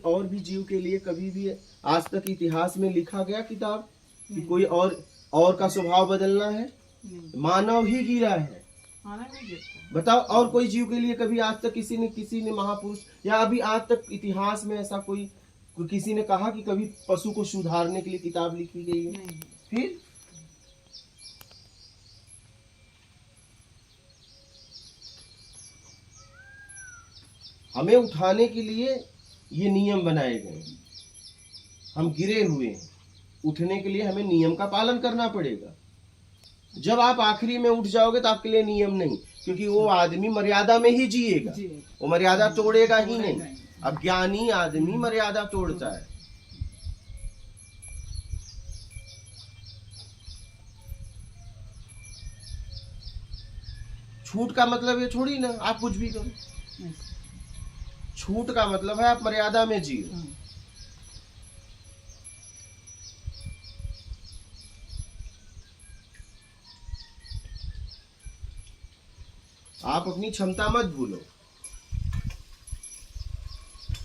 और भी जीव के लिए कभी भी आज तक इतिहास में लिखा गया किताब कि कोई और का स्वभाव बदलना है? मानव ही गिरा है। बताओ, और कोई जीव के लिए कभी आज तक किसी ने महापुरुष या अभी आज तक इतिहास में ऐसा कोई किसी ने कहा कि कभी पशु को सुधारने के लिए किताब लिखी गई है? फिर हमें उठाने के लिए ये नियम बनाए गए। हम गिरे हुए हैं, उठने के लिए हमें नियम का पालन करना पड़ेगा। जब आप आखिरी में उठ जाओगे तो आपके लिए नियम नहीं, क्योंकि वो आदमी मर्यादा में ही जिएगा, वो मर्यादा तोड़ेगा ही नहीं। अब ज्ञानी आदमी मर्यादा तोड़ता है। छूट का मतलब ये थोड़ी ना आप कुछ भी करो। छूट का मतलब है आप मर्यादा में जियो। आप अपनी क्षमता मत भूलो।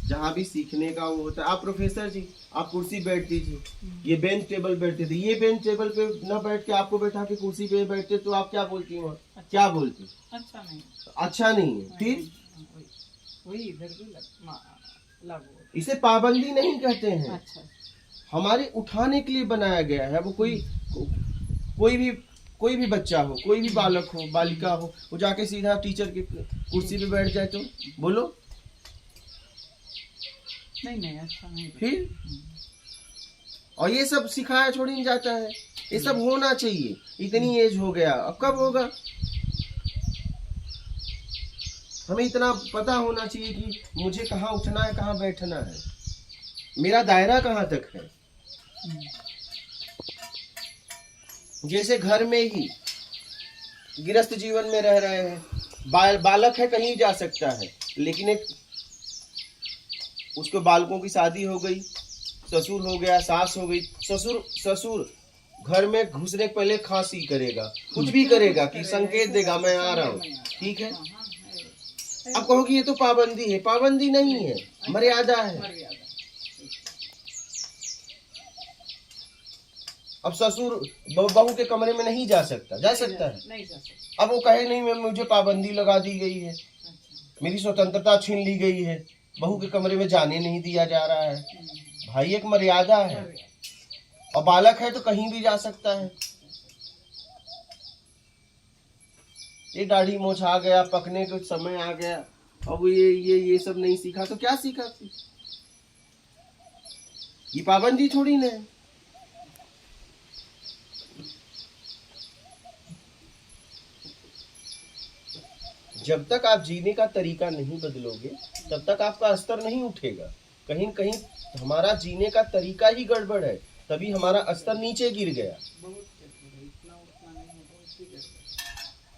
जहां भी सीखने का वो होता है, आप प्रोफेसर जी आप कुर्सी बैठ दीजिए, ये बेंच टेबल बैठते थे, ये बेंच टेबल पे न बैठ के आपको बैठा के कुर्सी पे बैठते तो आप क्या बोलती हो? अच्छा, क्या बोलती? अच्छा नहीं, अच्छा नहीं है। फिर वही इधर भी लागू। इसे पाबंदी नहीं कहते हैं। अच्छा। हमारे उठाने के लिए बनाया गया है। वो कोई भी बच्चा हो, कोई भी बालक हो, बालिका हो, वो जाके सीधा टीचर की कुर्सी पे बैठ जाए तो बोलो नहीं अच्छा नहीं। फिर और ये सब सिखाया छोड़ी नहीं जाता है। ये सब होना चाहिए। इतनी एज हो गया, अब कब होगा? हमें इतना पता होना चाहिए कि मुझे कहाँ उठना है, कहाँ बैठना है, मेरा दायरा कहाँ तक है। जैसे घर में ही गृहस्थ जीवन में रह रहे हैं, बालक है कहीं जा सकता है, लेकिन एक उसके बालकों की शादी हो गई, ससुर हो गया, सास हो गई। ससुर घर में घुसने के पहले खांसी करेगा, कुछ भी करेगा कि संकेत देगा मैं आ रहा हूँ, ठीक है। अब कहोगे ये तो पाबंदी है। पाबंदी नहीं है, मर्यादा है। अब ससुर बहू के कमरे में नहीं जा सकता, जा सकता है? नहीं जा सकता। अब वो कहे नहीं मैं मुझे पाबंदी लगा दी गई है, मेरी स्वतंत्रता छीन ली गई है, बहू के कमरे में जाने नहीं दिया जा रहा है। भाई एक मर्यादा है, और बालक है तो कहीं भी जा सकता है। ये दाढ़ी मोछ आ गया, पकने का समय आ गया, अब ये सब नहीं सीखा तो क्या सीखा? ये पाबंदी थोड़ी ना है। जब तक आप जीने का तरीका नहीं बदलोगे तब तक आपका स्तर नहीं उठेगा। कहीं न कहीं हमारा जीने का तरीका ही गड़बड़ है, तभी हमारा स्तर नीचे गिर गया।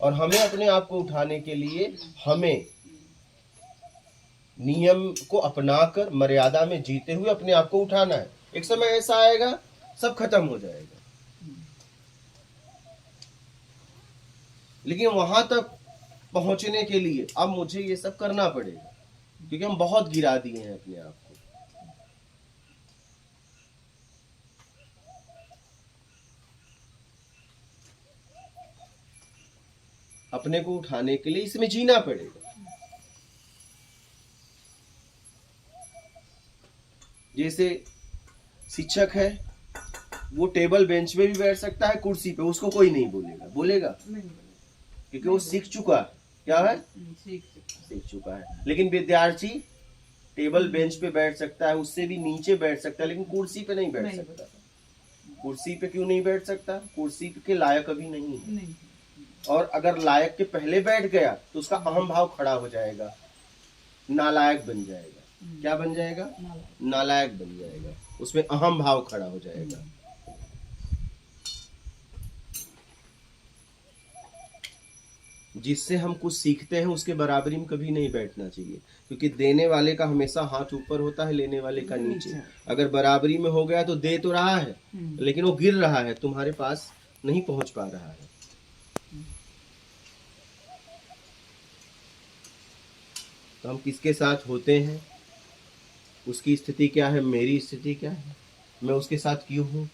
और हमें अपने आप को उठाने के लिए हमें नियम को अपनाकर मर्यादा में जीते हुए अपने आप को उठाना है। एक समय ऐसा आएगा सब खत्म हो जाएगा, लेकिन वहां तक पहुंचने के लिए अब मुझे ये सब करना पड़ेगा, क्योंकि हम बहुत गिरा दिए हैं अपने आप को। अपने को उठाने के लिए इसमें जीना पड़ेगा। जैसे शिक्षक है, वो टेबल बेंच पे भी बैठ सकता है, कुर्सी पे, उसको कोई नहीं बोलेगा। बोलेगा? क्योंकि वो सीख चुका है। क्या है? सीख चुका है। लेकिन विद्यार्थी टेबल बेंच पे बैठ सकता है, उससे भी नीचे बैठ सकता है, लेकिन कुर्सी पे नहीं बैठ सकता। कुर्सी पे क्यों नहीं बैठ सकता? कुर्सी के लायक अभी नहीं है। और अगर लायक के पहले बैठ गया तो उसका अहम भाव खड़ा हो जाएगा, नालायक बन जाएगा। क्या बन जाएगा? नालायक बन जाएगा, उसमें अहम भाव खड़ा हो जाएगा। जिससे हम कुछ सीखते हैं उसके बराबरी में कभी नहीं बैठना चाहिए, क्योंकि देने वाले का हमेशा हाथ ऊपर होता है, लेने वाले का नीचे। अगर बराबरी में हो गया तो दे तो रहा है, लेकिन वो गिर रहा है, तुम्हारे पास नहीं पहुंच पा रहा है। तो हम किसके साथ होते हैं उसकी स्थिति क्या है, मेरी स्थिति क्या है, मैं उसके साथ क्यों हूँ,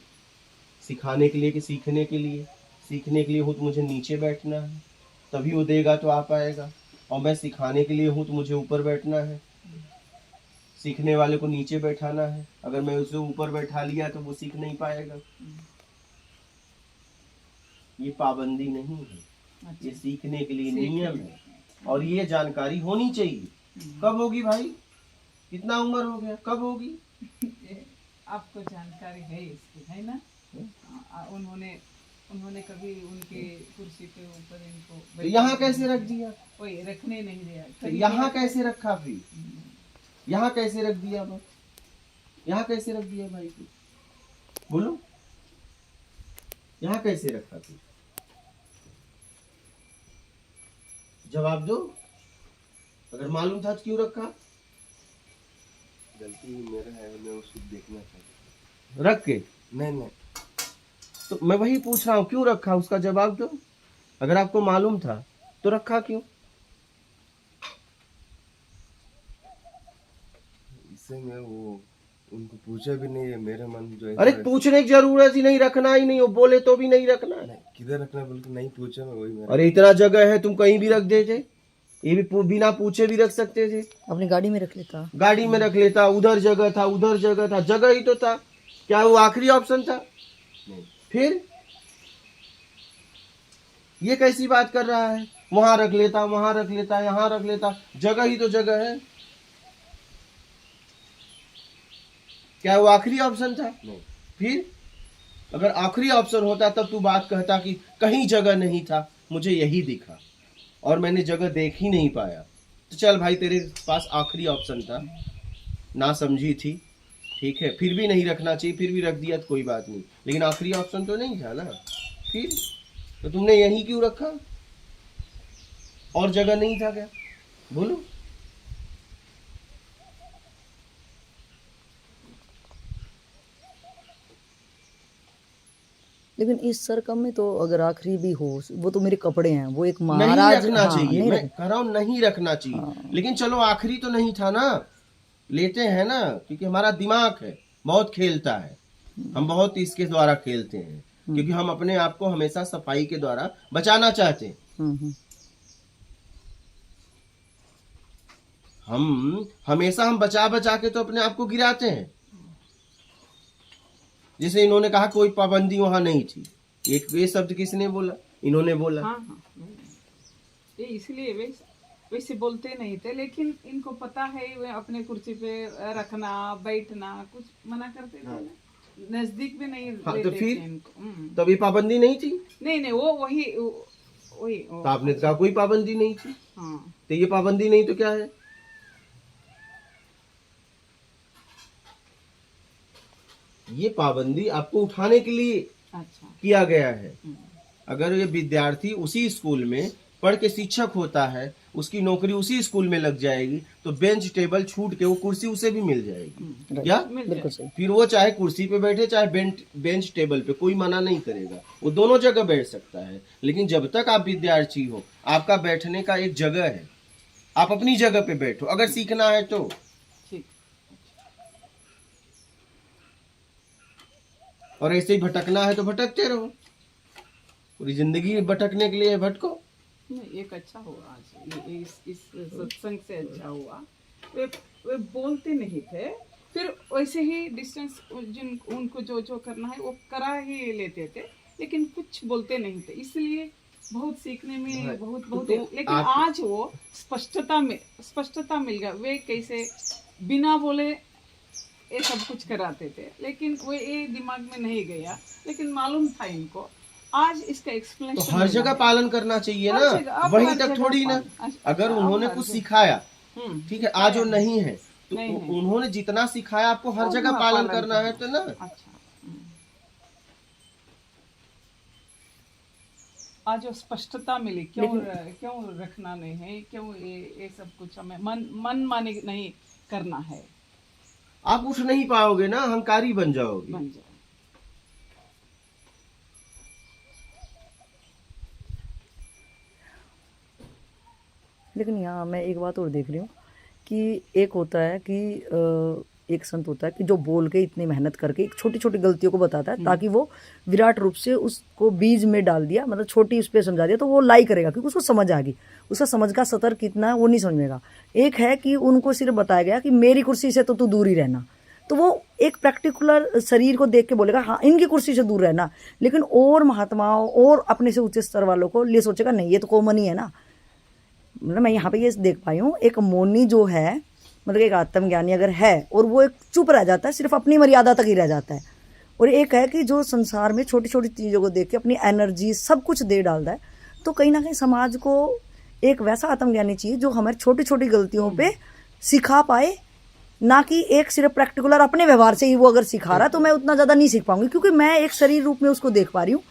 सिखाने के लिए कि सीखने के लिए? सीखने के लिए हूँ तो मुझे नीचे बैठना है, तभी वो देगा तो आ पाएगा। और मैं सिखाने के लिए हूँ तो मुझे ऊपर बैठना है, सीखने वाले को नीचे बैठाना है। अगर मैं उसे ऊपर बैठा लिया तो वो सीख नहीं पाएगा। ये पाबंदी नहीं है, ये सीखने के लिए नियम है, और ये जानकारी होनी चाहिए। कब होगी भाई, कितना उम्र हो गया, कब होगी? आपको जानकारी है इसकी, है ना? उन्होंने कभी उनके कुर्सी के ऊपर इनको तो यहाँ कैसे रख दिया? वही रखने नहीं दिया। तो यहाँ कैसे रखा फिर? यहाँ कैसे रख दिया भाई? यहाँ कैसे रख दिया भाई? बोलो, यहाँ कैसे रखा फिर? जवाब दो। अगर मालूम था तो क्यों रखा? गलती मेरा है, मैं उसको देखना चाहता। रख के नहीं, तो मैं वही पूछ रहा हूँ, क्यों रखा? उसका जवाब दो। अगर आपको मालूम था तो रखा क्यों? इससे मैं वो उनको पूछा भी नहीं है, मेरा मन जो है। अरे पूछने की जरूरत ही नहीं, रखना ही नहीं, वो बोले तो भी नहीं रखना है। किधर रखना बोल के नहीं पूछा मैं, वही मेरा। अरे इतना जगह है, तुम कहीं भी रख देते, ये भी बिना पूछे भी रख सकते थे। अपनी गाड़ी में रख लेता, गाड़ी में रख लेता, उधर जगह था, उधर जगह था, जगह ही तो था। क्या वो आखिरी ऑप्शन था? नहीं। फिर ये कैसी बात कर रहा है? वहां रख लेता, वहां रख लेता, यहाँ रख लेता, जगह ही तो जगह है। क्या वो आखिरी ऑप्शन था? नहीं। फिर अगर आखिरी ऑप्शन होता तब तू बात कहता कि कहीं जगह नहीं था, मुझे यही दिखा और मैंने जगह देख ही नहीं पाया। तो चल भाई, तेरे पास आखिरी ऑप्शन था, ना समझी थी, ठीक है, फिर भी नहीं रखना चाहिए, फिर भी रख दिया तो कोई बात नहीं, लेकिन आखिरी ऑप्शन तो नहीं था ना। फिर तो तुमने यही क्यों रखा? और जगह नहीं था क्या? बोलो। लेकिन इस सरकम में तो अगर आखिरी भी हो, वो तो मेरे कपड़े हैं, वो एक नहीं महाराज। रखना हाँ, चाहिए, नहीं मैं कह रहा हूँ नहीं रखना चाहिए। हाँ। लेकिन चलो आखिरी तो नहीं था ना, लेते हैं ना, क्योंकि हमारा दिमाग है, बहुत खेलता है, हम बहुत इसके द्वारा खेलते हैं, क्योंकि हम अपने आप को हमेशा सफाई के द्वारा बचाना चाहते हैं। हम हमेशा हम बचा बचा के तो अपने आप को गिराते हैं। जैसे इन्होंने कहा कोई पाबंदी वहां नहीं थी, एक ये शब्द किसने बोला? इन्होंने बोला। हाँ, ये इसलिए वैसे बोलते नहीं थे, लेकिन इनको पता है वे अपने कुर्सी पे रखना, बैठना, कुछ मना करते थे ना, नजदीक भी नहीं तो फिर इनको। तब ये पाबंदी नहीं थी? नहीं, वो वही तो आपने कहा कोई पाबंदी नहीं थी। हाँ। तो ये पाबंदी नहीं तो क्या है? ये पाबंदी आपको उठाने के लिए अच्छा किया गया है। अगर ये विद्यार्थी उसी स्कूल में पढ़ के शिक्षक होता है, उसकी नौकरी उसी स्कूल में लग जाएगी, तो बेंच टेबल छूट के वो कुर्सी उसे भी मिल जाएगी। क्या? बिल्कुल सही। फिर वो चाहे कुर्सी पे बैठे चाहे बेंच टेबल पे, कोई मना नहीं करेगा, वो दोनों जगह बैठ सकता है। लेकिन जब तक आप विद्यार्थी हो, आपका बैठने का एक जगह है, आप अपनी जगह पे बैठो, अगर सीखना है तो। ठीक। और ऐसे ही भटकना है तो भटकते रहो, पूरी जिंदगी भटकने के लिए भटको। एक अच्छा हुआ आज इस सत्संग से अच्छा हुआ। वे बोलते नहीं थे, फिर वैसे ही डिस्टेंस उनको जो करना है वो करा ही लेते थे, लेकिन कुछ बोलते नहीं थे, इसलिए बहुत सीखने में बहुत लेकिन आज वो स्पष्टता मिल गया। वे कैसे बिना बोले ये सब कुछ कराते थे, लेकिन वो ये दिमाग में नहीं गया, लेकिन मालूम था इनको। आज इसका एक्सप्लेनेशन तो हर जगह पालन करना चाहिए ना, वहीं तक थोड़ी ना। अगर उन्होंने कुछ सिखाया, ठीक है, आज वो नहीं है तो उन्होंने जितना सिखाया आपको हर जगह पालन करना है तो ना। अच्छा, आज वो स्पष्टता मिली, क्यों रखना नहीं है, क्यों ये सब कुछ हमें मन माने नहीं करना है। आप उठ नहीं पाओगे ना, अहंकारी बन जाओगे। लेकिन यहाँ मैं एक बात और देख रही हूँ कि एक होता है कि एक संत होता है कि जो बोल के इतनी मेहनत करके एक छोटी छोटी गलतियों को बताता है ताकि वो विराट रूप से उसको बीज में डाल दिया, मतलब छोटी उस पर समझा दिया तो वो लाई करेगा क्योंकि उसको समझ आ गई। उसका समझ का स्तर कितना है वो नहीं समझेगा। एक है कि उनको सिर्फ बताया गया कि मेरी कुर्सी से तो तू दूर ही रहना, तो वो एक पर्टिकुलर शरीर को देख के बोलेगा हाँ इनकी कुर्सी से दूर रहना, लेकिन और महात्माओं और अपने से उच्च स्तर वालों को लिए सोचेगा नहीं ये तो कॉमन ही है ना। मतलब मैं यहाँ पे ये देख पाई हूँ, एक मौनी जो है मतलब एक आत्मज्ञानी अगर है और वो एक चुप रह जाता है, सिर्फ अपनी मर्यादा तक ही रह जाता है, और एक है कि जो संसार में छोटी छोटी चीज़ों को देख के अपनी एनर्जी सब कुछ दे डालता है, तो कहीं ना कहीं समाज को एक वैसा आत्मज्ञानी चाहिए जो हमारी छोटी छोटी गलतियों पे सिखा पाए, ना कि एक सिर्फ प्रैक्टिकुलर अपने व्यवहार से ही वो अगर सिखा रहा है तो मैं उतना ज़्यादा नहीं सीख पाऊंगी, क्योंकि मैं एक शरीर रूप में उसको देख पा रही हूँ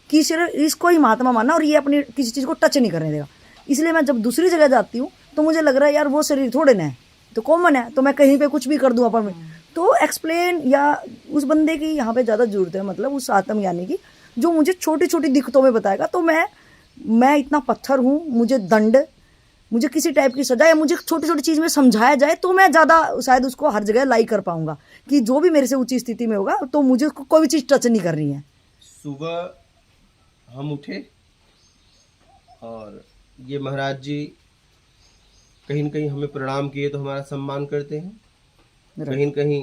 कि सिर्फ इसको ही महात्मा मानना और ये अपनी किसी चीज़ को टच नहीं करने देगा। इसलिए मैं जब दूसरी जगह जाती हूँ तो मुझे लग रहा है यार वो शरीर थोड़े ना है, तो कॉमन है, तो मैं कहीं पे कुछ भी कर दूँ अपन में, तो एक्सप्लेन या उस बंदे की यहाँ पे ज़्यादा जरूरत है, मतलब उस आत्मज्ञानी की जो मुझे छोटी छोटी दिक्कतों में बताएगा। तो मैं इतना पत्थर हूँ, मुझे दंड, मुझे किसी टाइप की सजा या मुझे छोटी छोटी चीज़ में समझाया जाए तो मैं ज़्यादा शायद उसको हर जगह लाई कर पाऊंगा कि जो भी मेरे से ऊंची स्थिति में होगा तो मुझे उसको कोई भी चीज़ टच नहीं करनी है। सुबह हम उठे और ये महाराज जी कहीं न कहीं हमें प्रणाम किए तो हमारा सम्मान करते हैं, कहीं न कहीं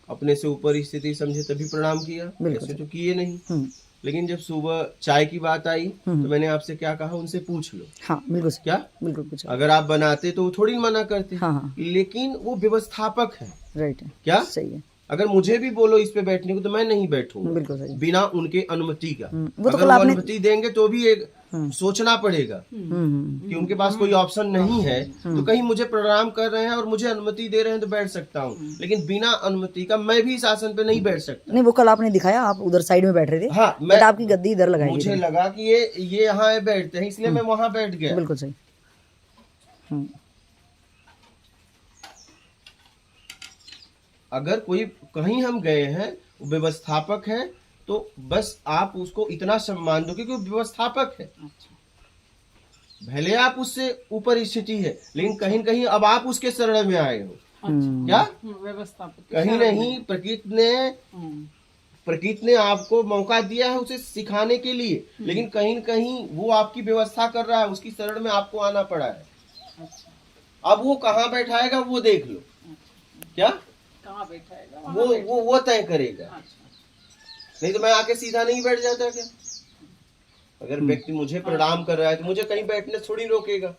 अपने से ऊपर स्थिति समझे तभी प्रणाम किया, ऐसे तो किए नहीं। लेकिन जब सुबह चाय की बात आई तो मैंने आपसे क्या कहा, उनसे पूछ लो। हाँ बिल्कुल क्या बिल्कुल पूछा। अगर आप बनाते तो वो थोड़ी मना करते। हाँ। लेकिन वो व्यवस्थापक है। राइट है, क्या सही है। अगर मुझे भी बोलो इस पे बैठने को तो मैं नहीं बैठूंगा, बिल्कुल सही, बिना उनके अनुमति का। वो तो अगर वो अनुमति देंगे तो भी एक सोचना पड़ेगा कि उनके पास कोई ऑप्शन नहीं है, तो कहीं मुझे प्रणाम कर रहे हैं और मुझे अनुमति दे रहे हैं तो बैठ सकता हूँ, लेकिन बिना अनुमति का मैं भी इस आसन पे नहीं बैठ सकता। नहीं वो कल आपने दिखाया, आप उधर साइड में बैठ रहे थे। हाँ, मैं आपकी गद्दी इधर लगाई, मुझे लगा कि ये यहाँ बैठते हैं इसलिए मैं वहां बैठ गया। बिल्कुल सही। अगर कोई कहीं हम गए हैं व्यवस्थापक है तो बस आप उसको इतना सम्मान दो क्योंकि वो व्यवस्थापक है। भले आप उससे ऊपर स्थिति है लेकिन कहीं न कहीं अब आप उसके शरण में आए हो। क्या व्यवस्थापक कहीं नहीं, प्रकृति ने आपको मौका दिया है उसे सिखाने के लिए, लेकिन कहीं न कहीं वो आपकी व्यवस्था कर रहा है, उसकी शरण में आपको आना पड़ा है। अब वो कहाँ बैठाएगा वो देख लो। क्या कहाँ बैठाएगा वो तय करेगा। नहीं तो मैं आके सीधा नहीं बैठ जाता क्या? अगर व्यक्ति मुझे प्रणाम कर रहा है तो मुझे कहीं बैठने थोड़ी रोकेगा,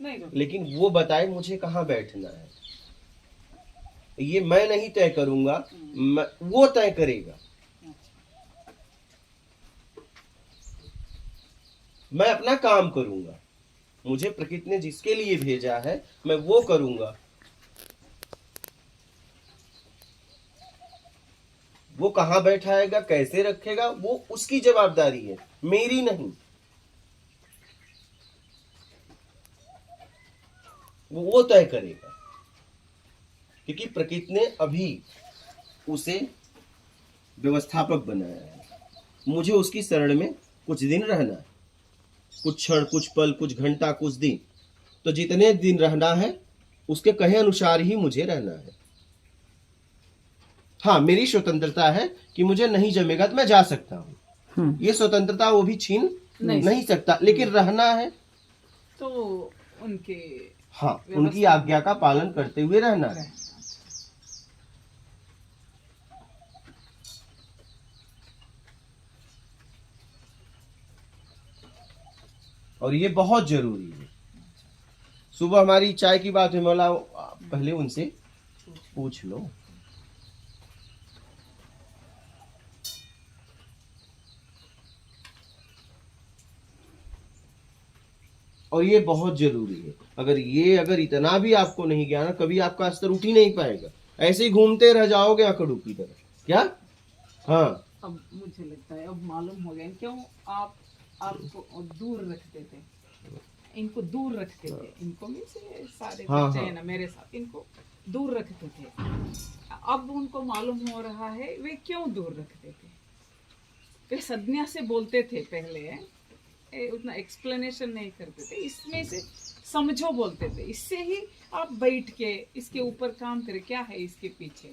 नहीं लेकिन वो बताए मुझे कहाँ बैठना है, ये मैं नहीं तय करूंगा, वो तय करेगा। मैं अपना काम करूंगा, मुझे प्रकृति ने जिसके लिए भेजा है मैं वो करूंगा। वो कहाँ बैठाएगा, कैसे रखेगा, वो उसकी जवाबदारी है, मेरी नहीं। वो तय करेगा, क्योंकि प्रकृति ने अभी उसे व्यवस्थापक बनाया है। मुझे उसकी शरण में कुछ दिन रहना है, कुछ क्षण, कुछ पल, कुछ घंटा, कुछ दिन, तो जितने दिन रहना है उसके कहे अनुसार ही मुझे रहना है। हाँ, मेरी स्वतंत्रता है कि मुझे नहीं जमेगा तो मैं जा सकता हूँ, ये स्वतंत्रता वो भी छीन नहीं सकता, लेकिन रहना है तो उनके, हाँ, उनकी आज्ञा का पालन करते हुए रहना है। और ये बहुत जरूरी है। सुबह हमारी चाय की बात हुई, मौला पहले उनसे पूछ लो। और ये बहुत जरूरी है। अगर इतना भी आपको नहीं ज्ञान, कभी आपका स्तर उठ ही नहीं पाएगा, ऐसे ही घूमते रह जाओगे आंकड़ों की तरह। क्या? हाँ, अब मुझे लगता है अब मालूम हो गया क्यों आपको दूर रखते थे, इनको दूर रखते थे, इनको में से सारे बच्चे हैं ना मेरे साथ, इनको दूर रखते थे। अब उनको मालूम हो रहा है वे क्यों दूर रखते थे। वे संज्ञा से बोलते थे पहले, उतना एक्सप्लेनेशन नहीं करते थे, इसमें से समझो बोलते थे, इससे ही आप बैठ के इसके ऊपर काम करें, क्या है इसके पीछे,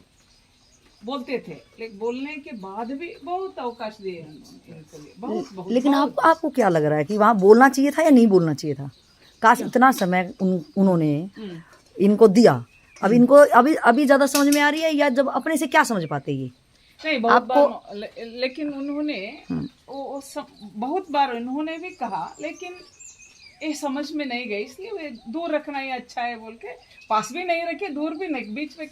बोलते थे, लेकिन बोलने के बाद भी बहुत अवकाश दिए उन्होंने इनके लिए, बहुत बहुत। लेकिन आपको क्या लग रहा है कि वहाँ बोलना चाहिए था या नहीं बोलना चाहिए था? काश इतना समय उन्होंने इनको दिया। अब इनको अभी ज्यादा समझ में आ रही है, या जब अपने से क्या समझ पाते ये? नहीं, बहुत बार, लेकिन उन्होंने बहुत बार उन्होंने भी कहा, लेकिन ये समझ में नहीं गई, इसलिए वे दूर रखना ही अच्छा है बोल के पास भी नहीं रखे, दूर भी नहीं, बीच में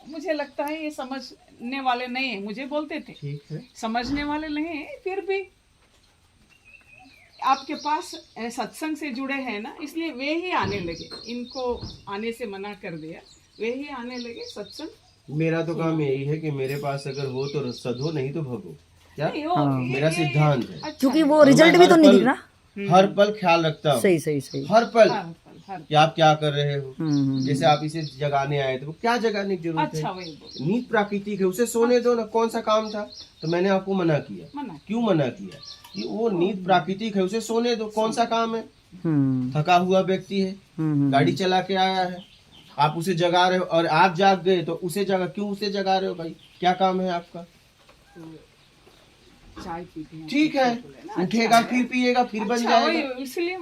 मुझे लगता है ये समझने वाले नहीं है, मुझे बोलते थे ठीक है, समझने वाले नहीं है, फिर भी आपके पास सत्संग से जुड़े हैं ना, इसलिए वे ही आने लगे, इनको आने से मना कर दिया, वे ही आने लगे सत्संग। मेरा तो काम यही है कि मेरे पास अगर हो तो सधो, नहीं तो भगो। क्या नहीं, मेरा सिद्धांत है, अच्छा क्योंकि वो रिजल्ट भी तो नहीं दिख रहा। हर पल ख्याल रखता हूँ, सही हर पल हर कि आप क्या कर रहे हो। जैसे आप इसे जगाने आए थे, वो क्या जगाने की जरूरत अच्छा, है? वही बोल नींद प्राकृतिक है, उसे सोने दो ना। कौन सा काम था? तो मैंने आपको मना किया। मना क्यों मना किया? कि वो नींद प्राकृतिक है, उसे सोने दो। कौन सा काम है? हम्म थका हुआ व्यक्ति है, गाड़ी चला के आया है, आप उसे जगा रहे हो और आप जाग गए तो उसे जगा, क्यों उसे जगा रहे हो भाई? क्या काम है आपका? चाय पीते हैं, ठीक है, उठेगा फिर पिएगा फिर बन अच्छा, जाएगा। वही, इसलिए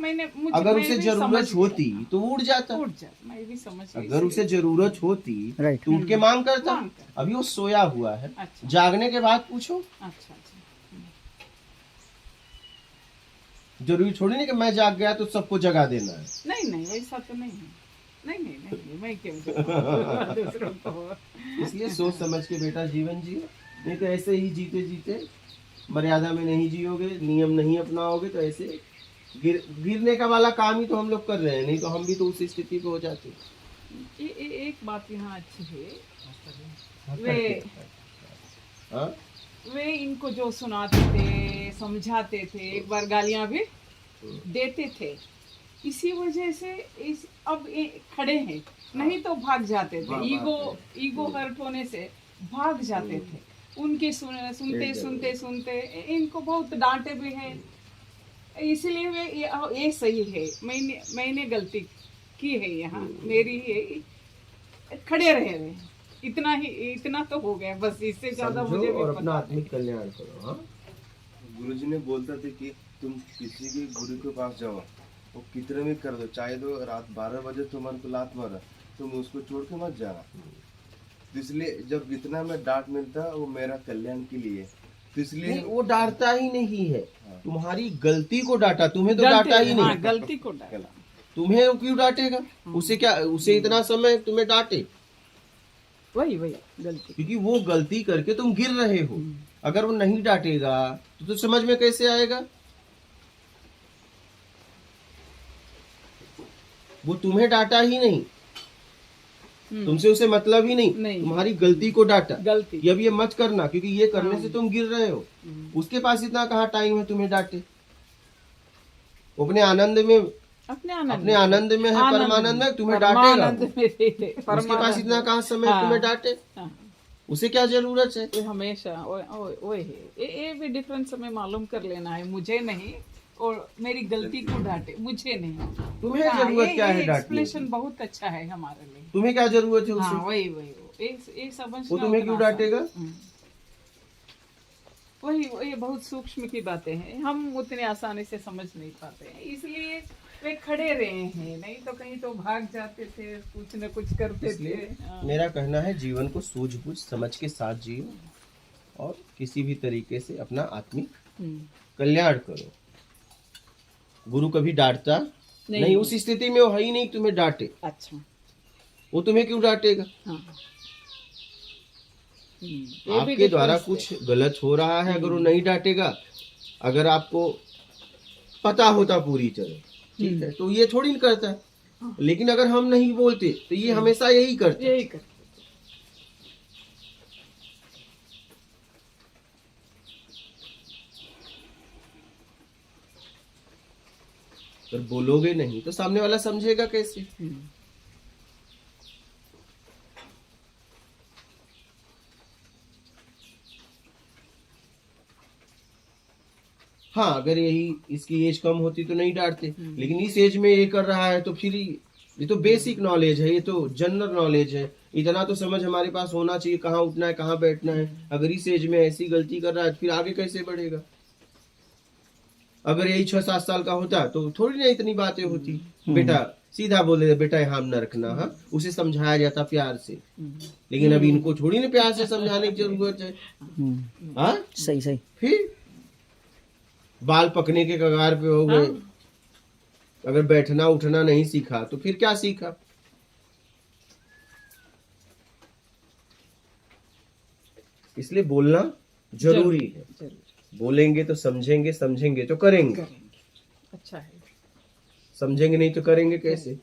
अगर उसे जरूरत होती तो उड़ जाता। मैं भी समझ गई, अगर उसे जरूरत होती राइट। तो उठ के मांग करता। मांग करता। अभी वो सोया हुआ है, अच्छा। जागने के बाद पूछो। अच्छा, जरूरी थोड़ी नहीं कि मैं जाग गया तो सबको जगा देना है। नहीं वैसा तो नहीं है, नहीं मैं क्यों जगाऊं दूसरों को। इसलिए सोच समझ के बेटा जीवन जियो, नहीं तो ऐसे ही जीते जीते मर्यादा में नहीं जियोगे, नियम नहीं अपनाओगे तो ऐसे गिरने का वाला काम ही तो हम लोग कर रहे हैं, नहीं तो हम भी तो उसी स्थिति पे हो जाते। एक बात यहाँ अच्छी है, हाँ? वे इनको जो सुनाते थे, समझाते थे, एक बार गालियां भी देते थे, इसी वजह से अब खड़े हैं, नहीं तो भाग जाते थे, ईगो हर्ट होने से भाग जाते थे। उनके सुनते इनको बहुत डांटे भी हैं, इसलिए वे ये सही है, मैंने गलती की है, यहाँ मेरी है, खड़े रहे वे, इतना तो हो गया बस, इससे ज्यादा मुझे भी और अपना पता आत्मिक कल्याण करो। हाँ, गुरुजी ने बोलता था कि तुम किसी के गुरु के पास जाओ, वो कितने भी कर दो, चाहे तो रात 12 बजे तुम्हारे को लात मारा, तुम उसको छोड़ के मत जाना। तो इसलिए जब जितना में डांट मिलता वो मेरा कल्याण के लिए, तो इसलिए नहीं, वो डांटता ही नहीं है, तुम्हारी गलती को डांटा, तुम्हें तो डांटा ही नहीं। गलती को डाला, तुम्हें वो क्यों डांटेगा? उसे क्या, उसे इतना समय तुम्हें डांटे वही गलती, क्योंकि वो गलती करके तुम गिर रहे हो। अगर वो नहीं डांटेगा तो समझ में कैसे आएगा? वो तुम्हें डांटा ही नहीं, तुमसे उसे मतलब ही नहीं, तुम्हारी गलती को डांटा। गलती ये अब ये मत करना, क्योंकि ये करने से तुम गिर रहे हो। उसके पास इतना कहाँ टाइम है तुम्हें डांटे? वो अपने आनंद में है, परमानंद में तुम्हें डांटेगा। उसके पास इतना कहाँ समय तुम्हें डांटे? उसे क्या जरूरत है? वो हमेशा वही है, ये भी डिफरेंस हमें मालूम कर लेना है, मुझे नहीं, और मेरी गलती को डांटे, मुझे नहीं। तुम्हें जरूरत क्या है डांटने? एक्सप्लेनेशन बहुत अच्छा है हमारे लिए। तुम्हें क्या जरूरत है उसे? वही समझना, वो तुम्हें क्यों डांटेगा? वही बहुत सूक्ष्म की बातें हैं, हम उतने आसानी से समझ नहीं पाते हैं, इसलिए वे खड़े रहे हैं, नहीं तो कहीं तो भाग जाते थे, कुछ न कुछ करते थे। मेरा कहना है जीवन को सूझबूझ समझ के साथ जियो और किसी भी तरीके से अपना आत्मिक कल्याण करो। गुरु कभी डांटता नहीं, उस स्थिति में वो है ही नहीं तुम्हें डांटे। अच्छा, वो तुम्हें क्यों डांटेगा? आपके द्वारा कुछ गलत हो रहा है, अगर वो नहीं डांटेगा, अगर आपको पता होता पूरी तरह, ठीक है, तो ये थोड़ी नहीं करता। लेकिन अगर हम नहीं बोलते तो ये हमेशा यही करता। अगर बोलोगे नहीं तो सामने वाला समझेगा कैसे? हाँ, अगर यही इसकी एज कम होती तो नहीं डांटते, लेकिन इस एज में ये कर रहा है तो फिर ये तो बेसिक नॉलेज है, ये तो जनरल नॉलेज है, इतना तो समझ हमारे पास होना चाहिए, कहाँ उठना है कहाँ बैठना है। अगर इस एज में ऐसी गलती कर रहा है फिर आगे कैसे बढ़ेगा। अगर यही 6-7 साल का होता तो थोड़ी ना इतनी बातें होती। बेटा सीधा बोले बेटा यहाँ न रखना, हाँ उसे समझाया जाता प्यार से। लेकिन अभी इनको थोड़ी ना प्यार से समझाने की जरूरत है। हाँ सही सही। फिर बाल पकने के कगार पे हो गए। अगर बैठना उठना नहीं सीखा तो फिर क्या सीखा। इसलिए बोलना जरूरी है। जरूर बोलेंगे तो समझेंगे, समझेंगे तो करेंगे। करेंगे। अच्छा है। समझेंगे नहीं तो करेंगे कैसे।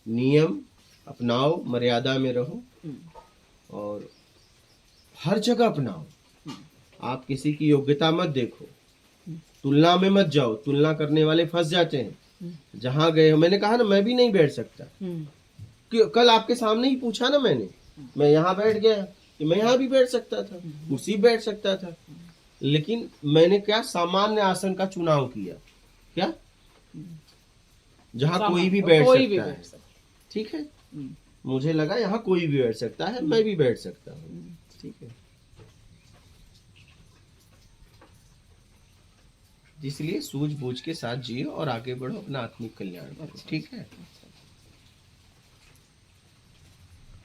नियम अपनाओ, मर्यादा में रहो और हर जगह अपनाओ। आप किसी की योग्यता मत देखो, तुलना में मत जाओ। तुलना करने वाले फंस जाते हैं। जहां गए, मैंने कहा ना मैं भी नहीं बैठ सकता। कल आपके सामने ही पूछा ना मैंने, मैं यहाँ बैठ गया कि मैं यहाँ भी बैठ सकता था, कुर्सी बैठ सकता था, लेकिन मैंने क्या सामान्य आसन का चुनाव किया। क्या जहाँ कोई भी बैठ सकता है, ठीक है। मुझे लगा यहाँ कोई भी बैठ सकता है, मैं भी बैठ सकता हूँ, ठीक है। इसलिए सूझबूझ के साथ जियो और आगे बढ़ो, अपना आत्मिक कल्याण करो, ठीक है।